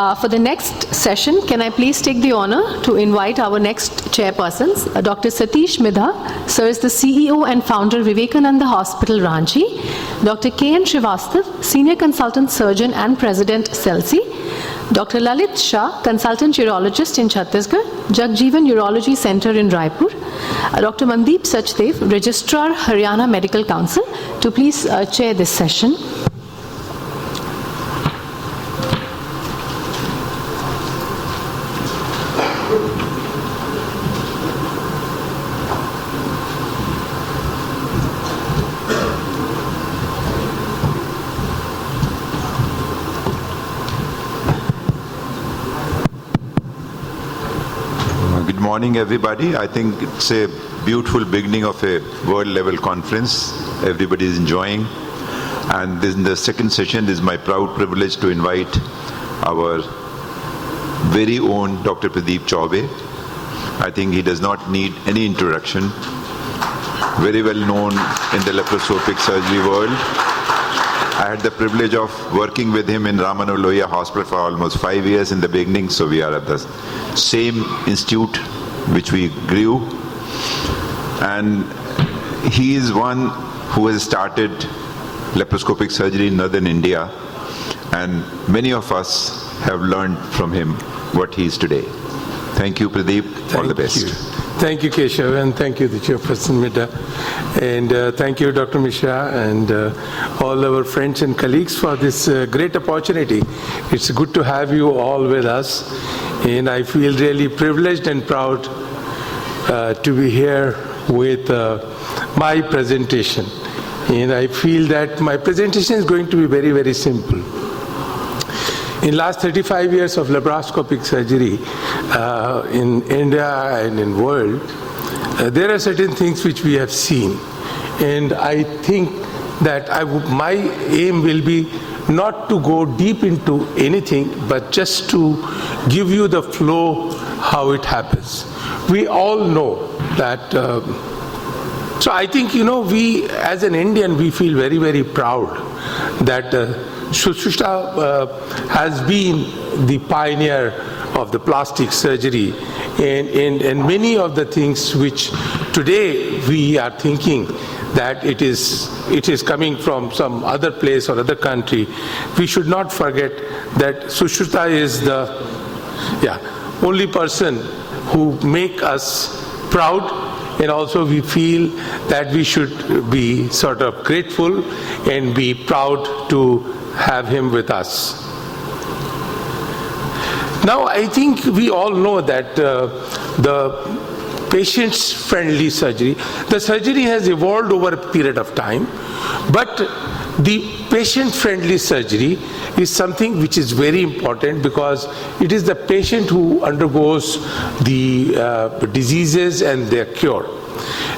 For the next session, can I please take the honor to invite our next chairpersons, Dr. Satish Midha, sir is the CEO and founder Vivekananda Hospital, Ranchi, Dr. K.N. Srivastav, Senior Consultant Surgeon and President, Celsi, Dr. Lalit Shah, Consultant Urologist in Chhattisgarh, Jagjeevan Urology Center in Raipur, Dr. Mandeep Sachdev, Registrar, Haryana Medical Council, to please chair this session. Good morning, everybody. I think it's a beautiful beginning of a world-level conference. Everybody is enjoying. And in the second session, it is my proud privilege to invite our very own Dr. Pradeep Chowbey. I think he does not need any introduction. Very well known in the laparoscopic surgery world. I had the privilege of working with him in Ramanolohia Hospital for almost 5 years in the beginning, so we are at the same institute which we grew. And he is one who has started laparoscopic surgery in northern India, and many of us have learned from him what he is today. Thank you, Pradeep. All the best. Thank you, Keshav, and thank you, the Chairperson Midha. And thank you, Dr. Mishra, and all our friends and colleagues for this great opportunity. It's good to have you all with us, and I feel really privileged and proud to be here with my presentation. And I feel that my presentation is going to be very, very simple. In last 35 years of laparoscopic surgery in India and in world, there are certain things which we have seen. And I think that my aim will be not to go deep into anything, but just to give you the flow, how it happens. We all know that, so I think, we as an Indian, we feel very, very proud that Sushruta has been the pioneer of the plastic surgery and many of the things which today we are thinking that it is coming from some other place or other country. We should not forget that Sushruta is the only person who make us proud. And also we feel that we should be sort of grateful and be proud to have him with us. Now I think we all know that the patient-friendly surgery, the surgery has evolved over a period of time, but the patient-friendly surgery is something which is very important because it is the patient who undergoes the diseases and their cure.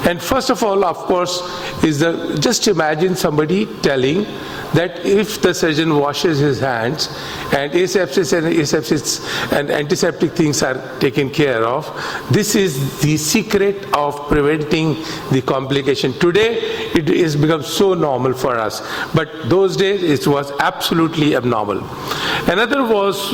And first of all, of course, is just imagine somebody telling that if the surgeon washes his hands and asepsis and antiseptic things are taken care of, this is the secret of preventing the complication. Today, it has become so normal for us, but those days it was absolutely abnormal. Another was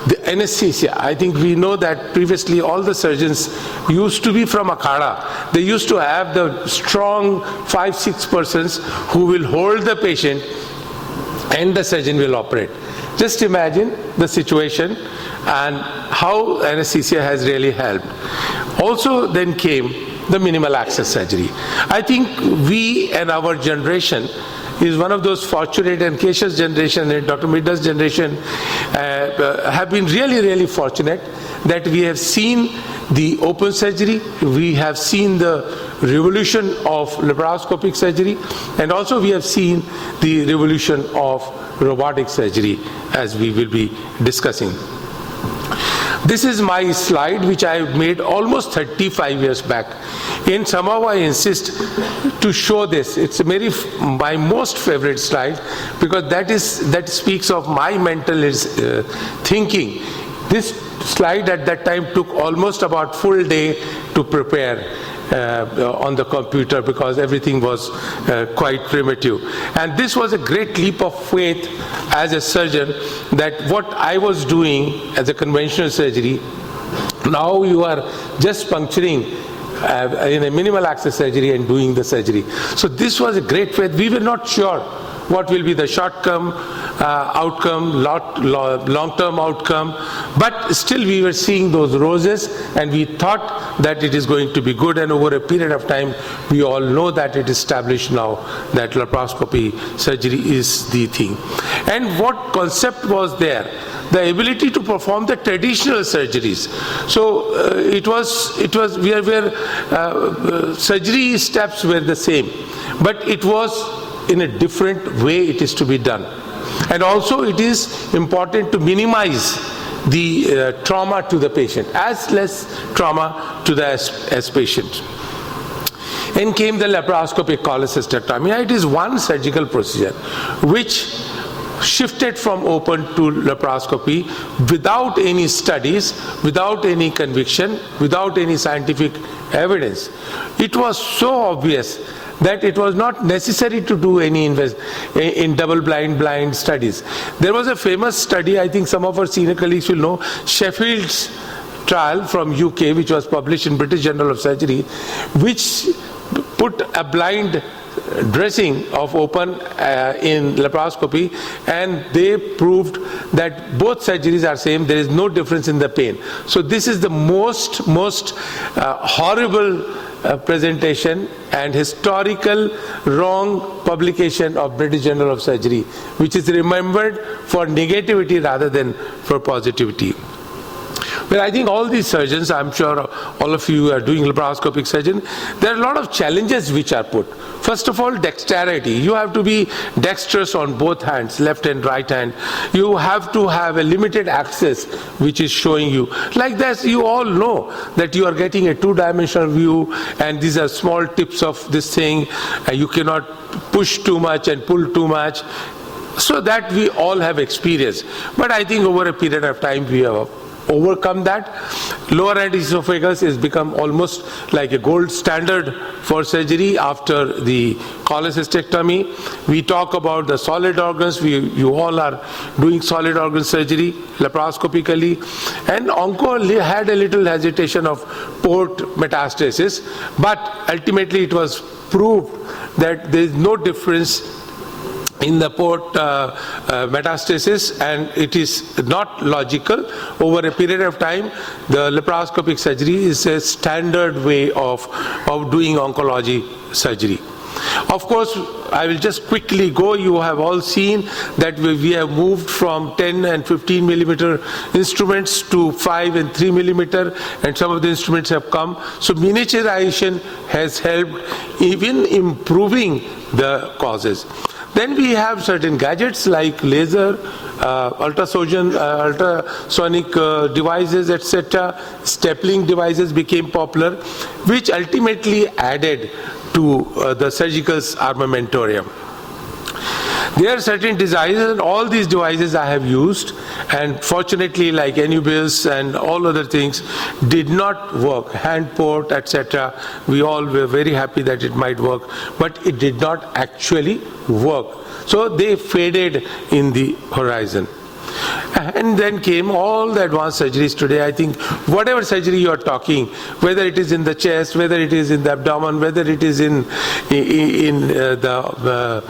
the anesthesia. I think we know that previously all the surgeons used to be from Akhada. They used to have the strong 5-6 persons who will hold the patient and the surgeon will operate. Just imagine the situation and how anesthesia has really helped. Also then came the minimal access surgery. I think we and our generation is one of those fortunate, and Keshav's generation and Dr. Midha's generation have been really, really fortunate that we have seen the open surgery, we have seen the revolution of laparoscopic surgery, and also we have seen the revolution of robotic surgery, as we will be discussing. This is my slide which I made almost 35 years back. And somehow I insist to show this. It's my most favorite slide because that speaks of my mental thinking. This slide at that time took almost about full day to prepare. on the computer because everything was quite primitive. And this was a great leap of faith as a surgeon, that what I was doing as a conventional surgery, now you are just puncturing in a minimal access surgery and doing the surgery. So this was a great faith. We were not sure what will be the short-term outcome, long-term outcome, but still we were seeing those roses and we thought that it is going to be good, and over a period of time we all know that it is established now that laparoscopy surgery is the thing. And what concept was there? The ability to perform the traditional surgeries. So surgery steps were the same, but it was in a different way it is to be done. And also it is important to minimize the trauma to the patient, as less trauma to the as patient. And came the laparoscopic cholecystectomy. It is one surgical procedure which shifted from open to laparoscopy without any studies, without any conviction, without any scientific evidence. It was so obvious that it was not necessary to do any in double-blind studies. There was a famous study, I think some of our senior colleagues will know, Sheffield's trial from UK, which was published in British Journal of Surgery, which put a blind dressing of open in laparoscopy, and they proved that both surgeries are same. There is no difference in the pain. So this is the most horrible presentation and historical wrong publication of British Journal of Surgery, which is remembered for negativity rather than for positivity. Well, I think all these surgeons, I'm sure all of you are doing laparoscopic surgery, there are a lot of challenges which are put. First of all, dexterity. You have to be dexterous on both hands, left and right hand. You have to have a limited access which is showing you. Like this, you all know that you are getting a two-dimensional view and these are small tips of this thing. You cannot push too much and pull too much. So that we all have experience. But I think over a period of time we have overcome that. Lower end esophagus has become almost like a gold standard for surgery after the cholecystectomy. We talk about the solid organs. You all are doing solid organ surgery laparoscopically. And onco had a little hesitation of port metastasis, but ultimately it was proved that there is no difference in the port metastasis, and it is not logical. Over a period of time, the laparoscopic surgery is a standard way of doing oncology surgery. Of course, I will just quickly go. You have all seen that we have moved from 10 and 15 millimeter instruments to 5 and 3 millimeter, and some of the instruments have come. So miniaturization has helped even improving the causes. Then we have certain gadgets like laser, ultrasonic devices, etc. Stapling devices became popular, which ultimately added to the surgical armamentarium. There are certain devices, and all these devices I have used, and fortunately, like Anubis and all other things, did not work. Hand port, etc. We all were very happy that it might work, but it did not actually work. So they faded in the horizon. And then came all the advanced surgeries today. I think whatever surgery you are talking, whether it is in the chest, whether it is in the abdomen, whether it is in the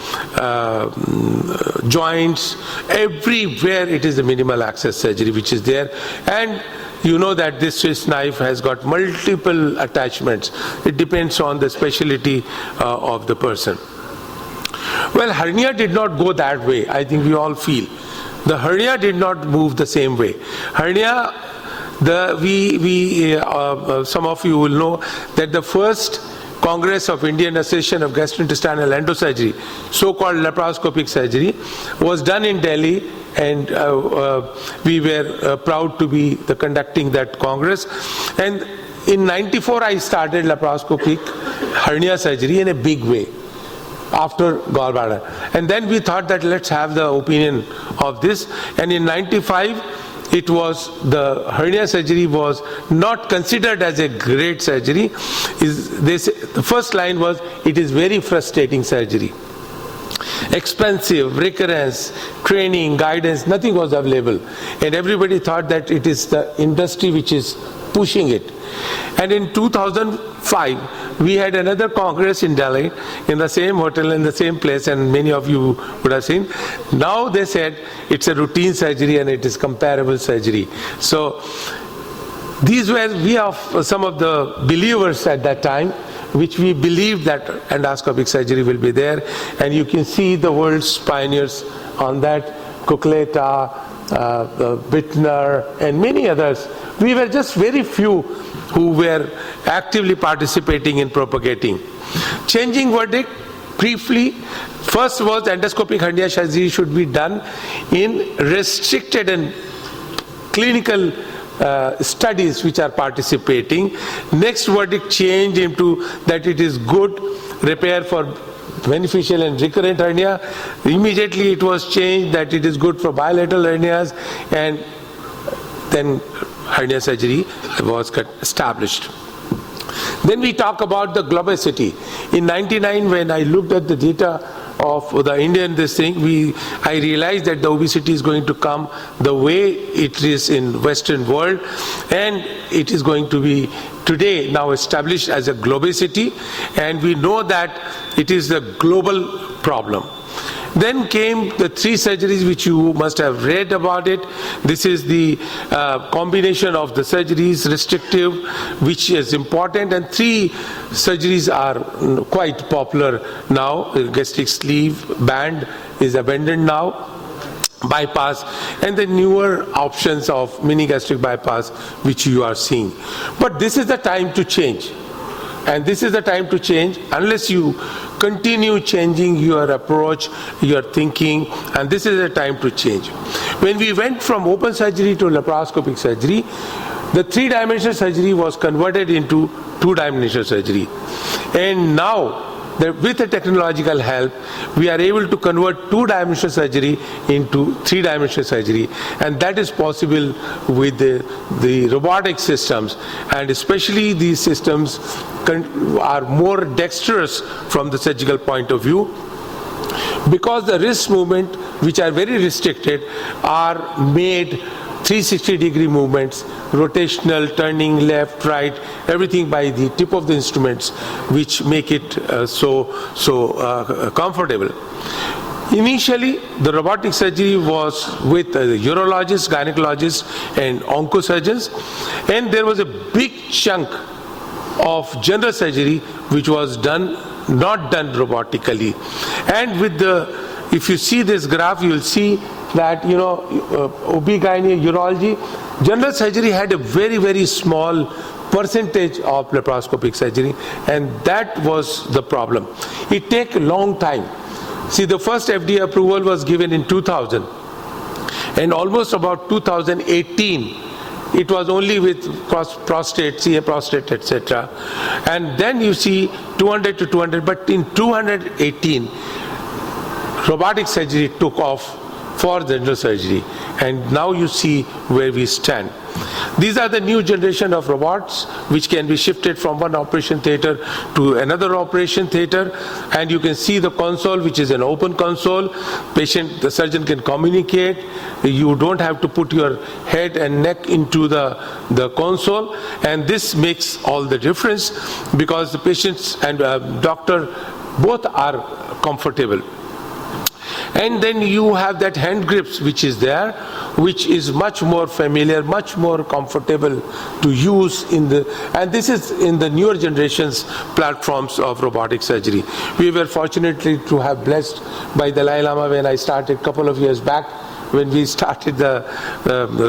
joints, everywhere it is a minimal access surgery which is there. And you know that this Swiss knife has got multiple attachments. It depends on the specialty of the person. Well, hernia did not go that way. I think we all feel. The hernia did not move the same way. Hernia, some of you will know that the first Congress of Indian Association of Gastrointestinal Endosurgery, so-called laparoscopic surgery, was done in Delhi, and we were proud to be conducting that Congress. And in '94, I started laparoscopic hernia surgery in a big way, after gallbladder. And then we thought that let's have the opinion of this. And in '95, it was, the hernia surgery was not considered as a great surgery. The first line was, it is very frustrating surgery. Expensive, recurrence, training, guidance, nothing was available. And everybody thought that it is the industry which is pushing it. And in 2005, we had another congress in Delhi, in the same hotel, in the same place, and many of you would have seen. Now they said it's a routine surgery and it is comparable surgery. So these were, we are some of the believers at that time, which we believed that endoscopic surgery will be there. And you can see the world's pioneers on that, Kukleta, Bittner, and many others. We were just very few who were actively participating in propagating. Changing verdict, briefly, first was endoscopic hernia surgery should be done in restricted and clinical studies which are participating. Next verdict changed into that it is good repair for beneficial and recurrent hernia. Immediately it was changed that it is good for bilateral hernias, and then hernia surgery was established. Then we talk about the globosity. In 99, when I looked at the data of the Indian I realized that the obesity is going to come the way it is in Western world, and it is going to be today now established as a globosity, and we know that it is a global problem. Then came the three surgeries which you must have read about it. This is the combination of the surgeries, restrictive, which is important, and three surgeries are quite popular now. Gastric sleeve band is abandoned now, bypass, and the newer options of mini gastric bypass which you are seeing. But this is the time to change. And this is the time to change unless you continue changing your approach, your thinking, and this is the time to change. When we went from open surgery to laparoscopic surgery, the three-dimensional surgery was converted into two-dimensional surgery. And now, with the technological help, we are able to convert two-dimensional surgery into three-dimensional surgery, and that is possible with the robotic systems, and especially these systems are more dexterous from the surgical point of view, because the wrist movement, which are very restricted, are made 360-degree movements, rotational, turning left, right, everything by the tip of the instruments, which make it so comfortable. Initially, the robotic surgery was with urologists, gynecologists, and oncosurgeons, and there was a big chunk of general surgery which was not done robotically. And with if you see this graph, you will see that, OB-GYN, urology, general surgery had a very, very small percentage of laparoscopic surgery, and that was the problem. It takes a long time. See, the first FDA approval was given in 2000, and almost about 2018, it was only with prostate, CA prostate, etc. And then you see 200 to 200, but in 218, robotic surgery took off for general surgery, and now you see where we stand. These are the new generation of robots which can be shifted from one operation theater to another operation theater, and you can see the console, which is an open console. The surgeon can communicate. You don't have to put your head and neck into the console, and this makes all the difference because the patients and doctor both are comfortable. And then you have that hand grips which is there, which is much more familiar, much more comfortable to use and this is in the newer generations platforms of robotic surgery. We were fortunate to have blessed by the Dalai Lama when I started a couple of years back. When we started the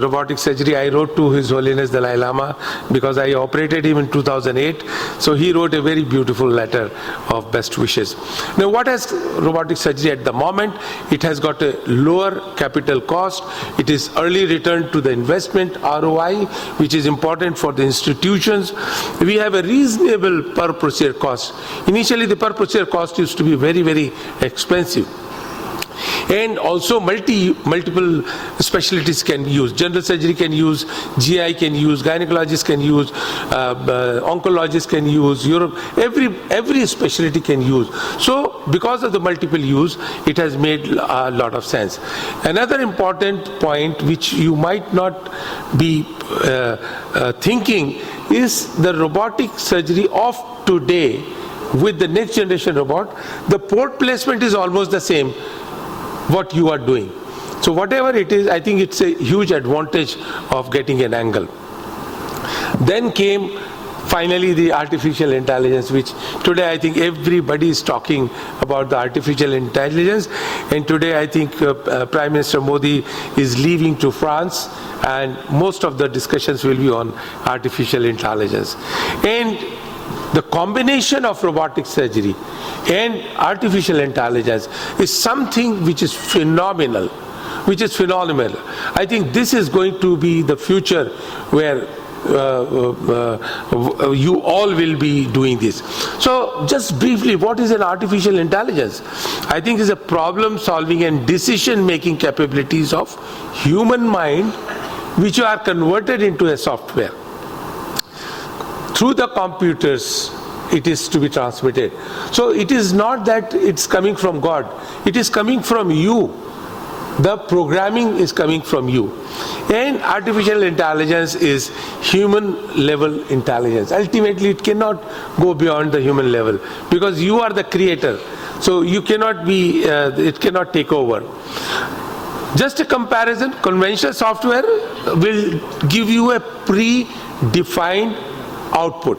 robotic surgery, I wrote to His Holiness Dalai Lama because I operated him in 2008. So he wrote a very beautiful letter of best wishes. Now, what has robotic surgery at the moment? It has got a lower capital cost. It is early return to the investment, ROI, which is important for the institutions. We have a reasonable per procedure cost. Initially, the per procedure cost used to be very, very expensive. And also multiple specialties can use. General surgery can use, GI can use, gynecologists can use, oncologists can use, every specialty can use. So because of the multiple use, it has made a lot of sense. Another important point which you might not be thinking is the robotic surgery of today with the next generation robot. The port placement is almost the same what you are doing. So whatever it is, I think it's a huge advantage of getting an angle. Then came finally the artificial intelligence, which today I think everybody is talking about the artificial intelligence. And today I think Prime Minister Modi is leaving to France, and most of the discussions will be on artificial intelligence. And the combination of robotic surgery and artificial intelligence is something which is phenomenal, I think this is going to be the future where you all will be doing this. So just briefly, what is an artificial intelligence? I think it's a problem solving and decision making capabilities of human mind which are converted into a software. Through the computers it is to be transmitted. So it is not that it's coming from God, it is coming from you. The programming is coming from you. And artificial intelligence is human level intelligence. Ultimately it cannot go beyond the human level because you are the creator. So you cannot be, it cannot take over. Just a comparison, conventional software will give you a predefined output,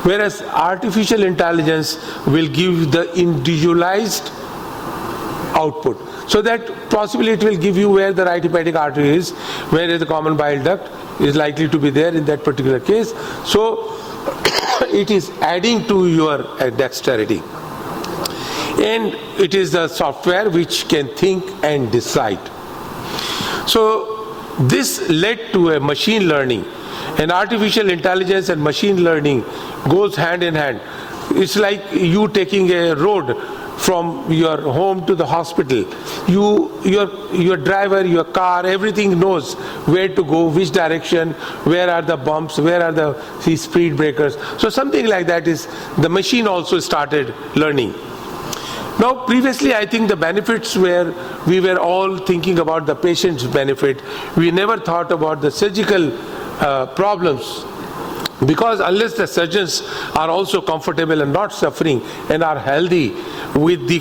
whereas artificial intelligence will give the individualized output. So that possibly it will give you where the right hepatic artery is, where the common bile duct is likely to be there in that particular case. So it is adding to your dexterity. And it is the software which can think and decide. So this led to a machine learning. And artificial intelligence and machine learning goes hand in hand. It's like you taking a road from your home to the hospital. Your driver, your car, everything knows where to go, which direction, where are the bumps, where are the speed breakers. So something like that is, the machine also started learning. Now previously I think the benefits were, we were all thinking about the patient's benefit. We never thought about the surgical problems. Because unless the surgeons are also comfortable and not suffering and are healthy with the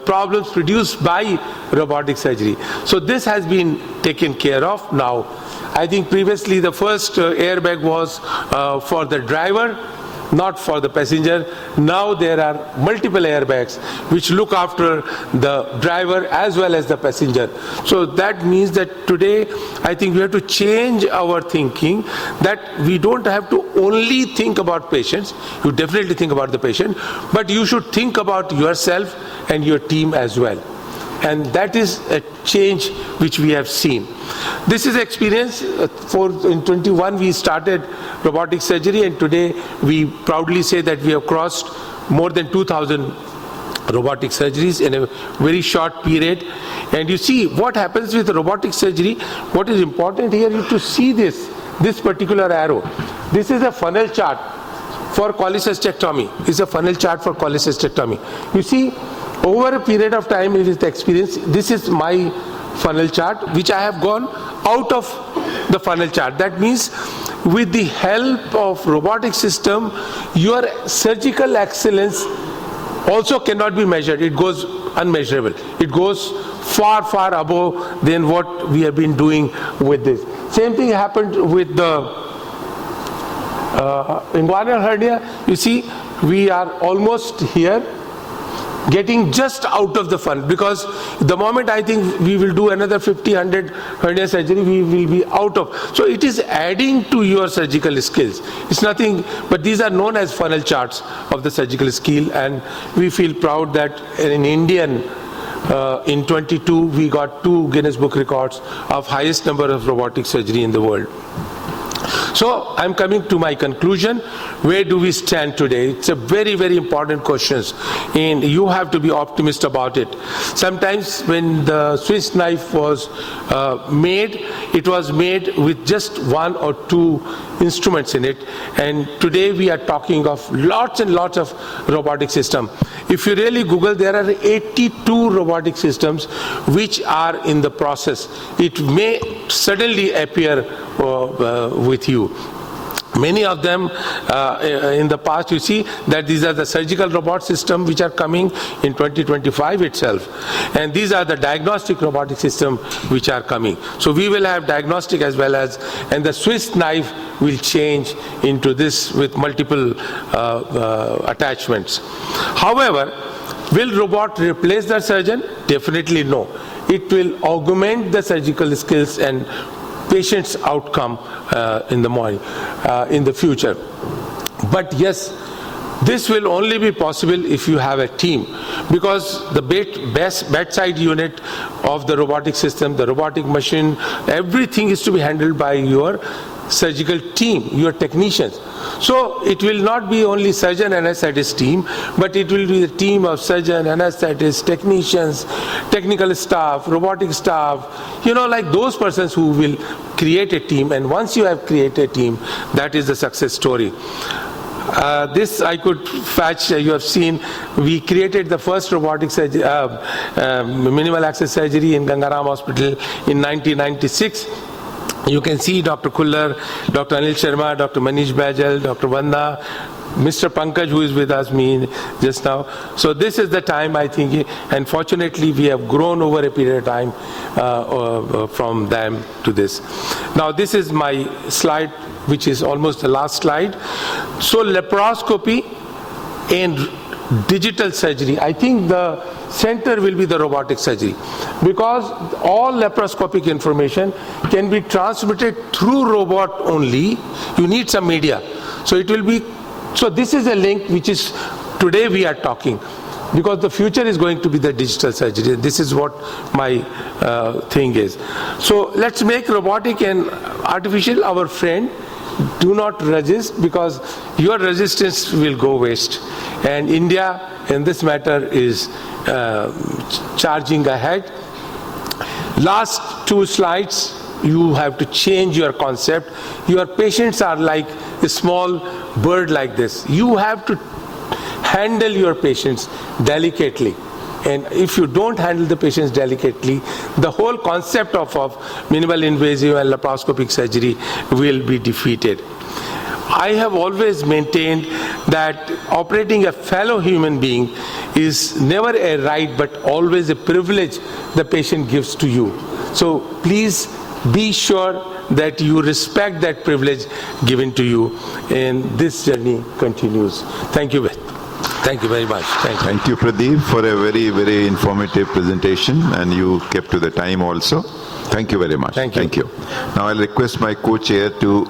problems produced by robotic surgery. So this has been taken care of now. I think previously the first airbag was for the driver, not for the passenger. Now there are multiple airbags which look after the driver as well as the passenger. So that means that today I think we have to change our thinking, that we don't have to only think about patients. You definitely think about the patient, but you should think about yourself and your team as well. And that is a change which we have seen. This is experience. In 21 we started robotic surgery, and today we proudly say that we have crossed more than 2,000 robotic surgeries in a very short period. And you see what happens with robotic surgery. What is important here is to see this particular arrow. This is a funnel chart for cholecystectomy. It's a funnel chart for cholecystectomy. You see, over a period of time, it is the experience. This is my funnel chart, which I have gone out of the funnel chart. That means with the help of robotic system, your surgical excellence also cannot be measured. It goes unmeasurable. It goes far, far above than what we have been doing with this. Same thing happened with the inguinal hernia. You see, we are almost here, getting just out of the funnel, because the moment I think we will do another 50-100 hernia surgery, we will be out of. So it is adding to your surgical skills. It's nothing, but these are known as funnel charts of the surgical skill, and we feel proud that in Indian, in 22 we got 2 Guinness Book records of highest number of robotic surgery in the world. So I'm coming to my conclusion. Where do we stand today? It's a very, very important question, and you have to be optimist about it. Sometimes when the Swiss knife was made, it was made with just one or two instruments in it, and today we are talking of lots and lots of robotic systems. If you really Google, there are 82 robotic systems which are in the process. It may suddenly appear with you. Many of them in the past, you see that these are the surgical robot systems which are coming in 2025 itself. And these are the diagnostic robotic systems which are coming. So we will have diagnostic as well as, and the Swiss knife will change into this with multiple attachments. However, will robot replace the surgeon? Definitely no. It will augment the surgical skills and patient's outcome in the future. But yes, this will only be possible if you have a team, because the bedside unit of the robotic system, the robotic machine, everything is to be handled by your surgical team, your technicians. So it will not be only surgeon anesthetist team, but it will be the team of surgeon, anesthetists, technicians, technical staff, robotic staff, like those persons who will create a team. And once you have created a team, that is the success story. This I could fetch. You have seen, we created the first robotic surgery, minimal access surgery in Gangaram Hospital in 1996. You can see Dr. Kullar, Dr. Anil Sharma, Dr. Manish Bajal, Dr. Vanda, Mr. Pankaj, who is with us just now. So this is the time, I think, and fortunately we have grown over a period of time from them to this. Now this is my slide, which is almost the last slide. So laparoscopy and digital surgery, I think the center will be the robotic surgery, because all laparoscopic information can be transmitted through robot only. You need some media. So it will be, so this is a link which is today we are talking, because the future is going to be the digital surgery. This is what my thing is. So let's make robotic and artificial our friend. Do not resist, because your resistance will go waste. And India in this matter is charging ahead. Last two slides, you have to change your concept. Your patients are like a small bird like this. You have to handle your patients delicately. And if you don't handle the patients delicately, the whole concept of minimal invasive and laparoscopic surgery will be defeated. I have always maintained that operating a fellow human being is never a right, but always a privilege the patient gives to you. So please be sure that you respect that privilege given to you, and this journey continues. Thank you. Thank you very much. Thank you, Pradeep, for a very, very informative presentation, and you kept to the time also. Thank you very much. Thank you. Thank you. Now I'll request my co-chair to,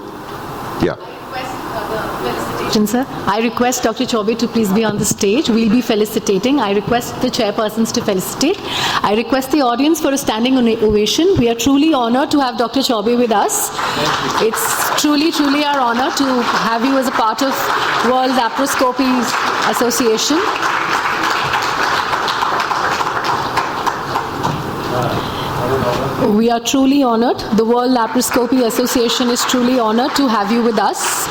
Sir, I request Dr. Chowbey to please be on the stage. We'll be felicitating. I request the chairpersons to felicitate. I request the audience for a standing ovation. We are truly honored to have Dr. Chowbey with us. It's truly, truly our honor to have you as a part of World Laparoscopy Association. We are truly honored. The World Laparoscopy Association is truly honored to have you with us.